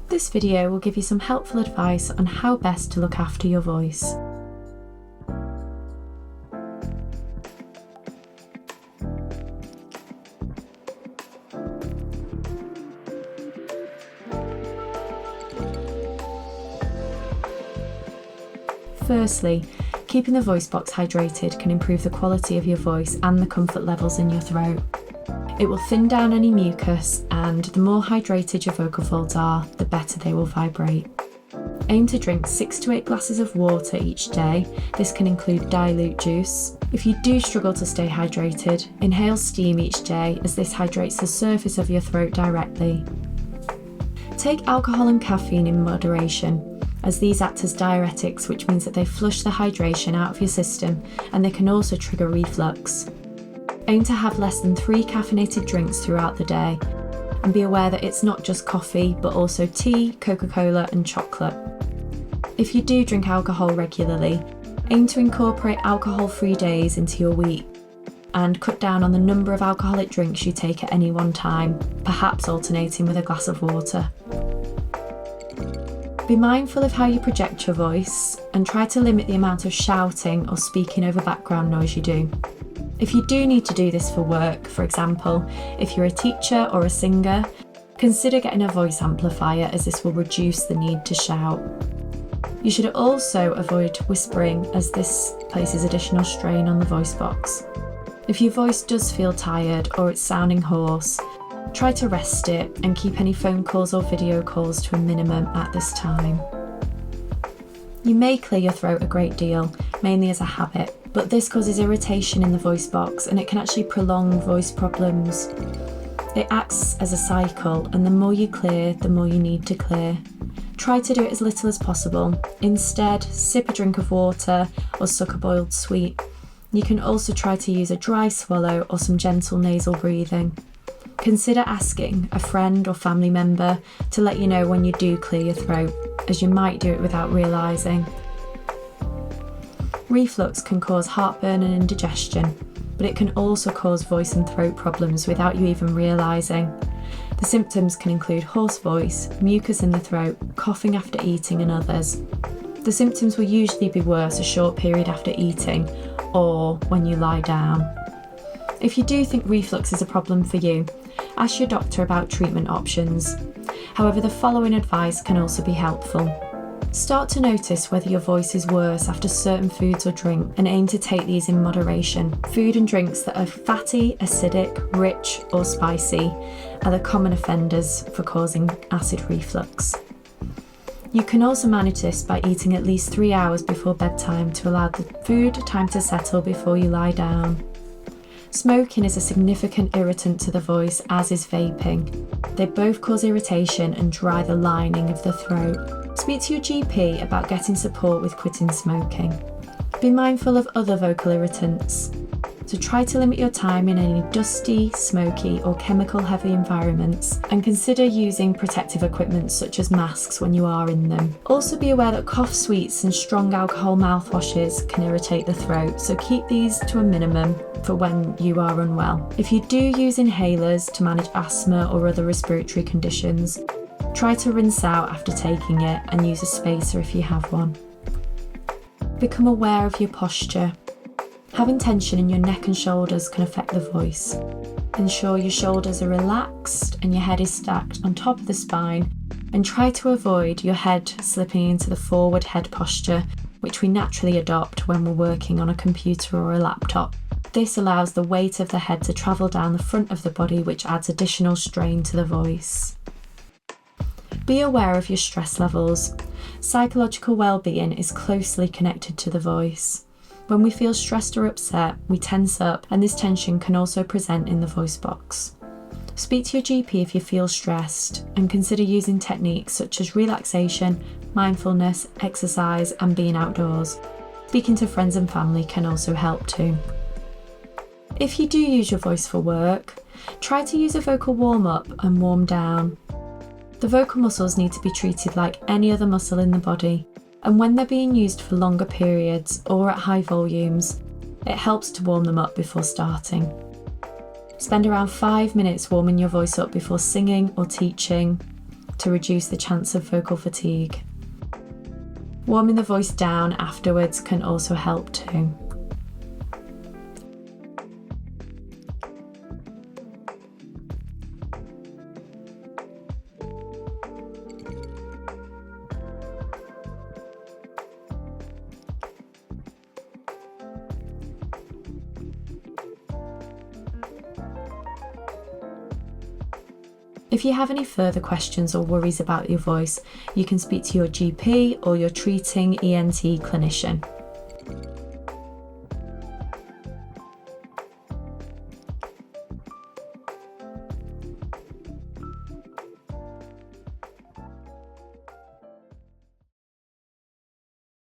This video will give you some helpful advice on how best to look after your voice. Firstly, keeping the voice box hydrated can improve the quality of your voice and the comfort levels in your throat. It will thin down any mucus, and the more hydrated your vocal folds are, the better they will vibrate. Aim to drink 6 to 8 glasses of water each day. This can include dilute juice. If you do struggle to stay hydrated, inhale steam each day as this hydrates the surface of your throat directly. Take alcohol and caffeine in moderation, as these act as diuretics, which means that they flush the hydration out of your system, and they can also trigger reflux. Aim to have less than 3 caffeinated drinks throughout the day, and be aware that it's not just coffee, but also tea, Coca-Cola and chocolate. If you do drink alcohol regularly, aim to incorporate alcohol-free days into your week, and cut down on the number of alcoholic drinks you take at any one time, perhaps alternating with a glass of water. Be mindful of how you project your voice, and try to limit the amount of shouting or speaking over background noise you do. If you do need to do this for work, for example, if you're a teacher or a singer, consider getting a voice amplifier, as this will reduce the need to shout. You should also avoid whispering, as this places additional strain on the voice box. If your voice does feel tired or it's sounding hoarse, try to rest it and keep any phone calls or video calls to a minimum at this time. You may clear your throat a great deal, mainly as a habit, but this causes irritation in the voice box, and it can actually prolong voice problems. It acts as a cycle, and the more you clear, the more you need to clear. Try to do it as little as possible. Instead, sip a drink of water or suck a boiled sweet. You can also try to use a dry swallow or some gentle nasal breathing. Consider asking a friend or family member to let you know when you do clear your throat, as you might do it without realising. Reflux can cause heartburn and indigestion, but it can also cause voice and throat problems without you even realising. The symptoms can include hoarse voice, mucus in the throat, coughing after eating, and others. The symptoms will usually be worse a short period after eating or when you lie down. If you do think reflux is a problem for you, ask your doctor about treatment options. However, the following advice can also be helpful. Start to notice whether your voice is worse after certain foods or drink, and aim to take these in moderation. Food and drinks that are fatty, acidic, rich or spicy are the common offenders for causing acid reflux. You can also manage this by eating at least 3 hours before bedtime to allow the food time to settle before you lie down. Smoking is a significant irritant to the voice, as is vaping. They both cause irritation and dry the lining of the throat. Speak to your GP about getting support with quitting smoking. Be mindful of other vocal irritants. So try to limit your time in any dusty, smoky or chemical-heavy environments, and consider using protective equipment such as masks when you are in them. Also be aware that cough sweets and strong alcohol mouthwashes can irritate the throat, so keep these to a minimum for when you are unwell. If you do use inhalers to manage asthma or other respiratory conditions, try to rinse out after taking it and use a spacer if you have one. Become aware of your posture. Having tension in your neck and shoulders can affect the voice. Ensure your shoulders are relaxed and your head is stacked on top of the spine, and try to avoid your head slipping into the forward head posture, which we naturally adopt when we're working on a computer or a laptop. This allows the weight of the head to travel down the front of the body, which adds additional strain to the voice. Be aware of your stress levels. Psychological well-being is closely connected to the voice. When we feel stressed or upset, we tense up, and this tension can also present in the voice box. Speak to your GP if you feel stressed, and consider using techniques such as relaxation, mindfulness, exercise, and being outdoors. Speaking to friends and family can also help too. If you do use your voice for work, try to use a vocal warm-up and warm down. The vocal muscles need to be treated like any other muscle in the body, and when they're being used for longer periods or at high volumes, it helps to warm them up before starting. Spend around 5 minutes warming your voice up before singing or teaching. to reduce the chance of vocal fatigue. Warming the voice down afterwards can also help too. If you have any further questions or worries about your voice, you can speak to your GP or your treating ENT clinician.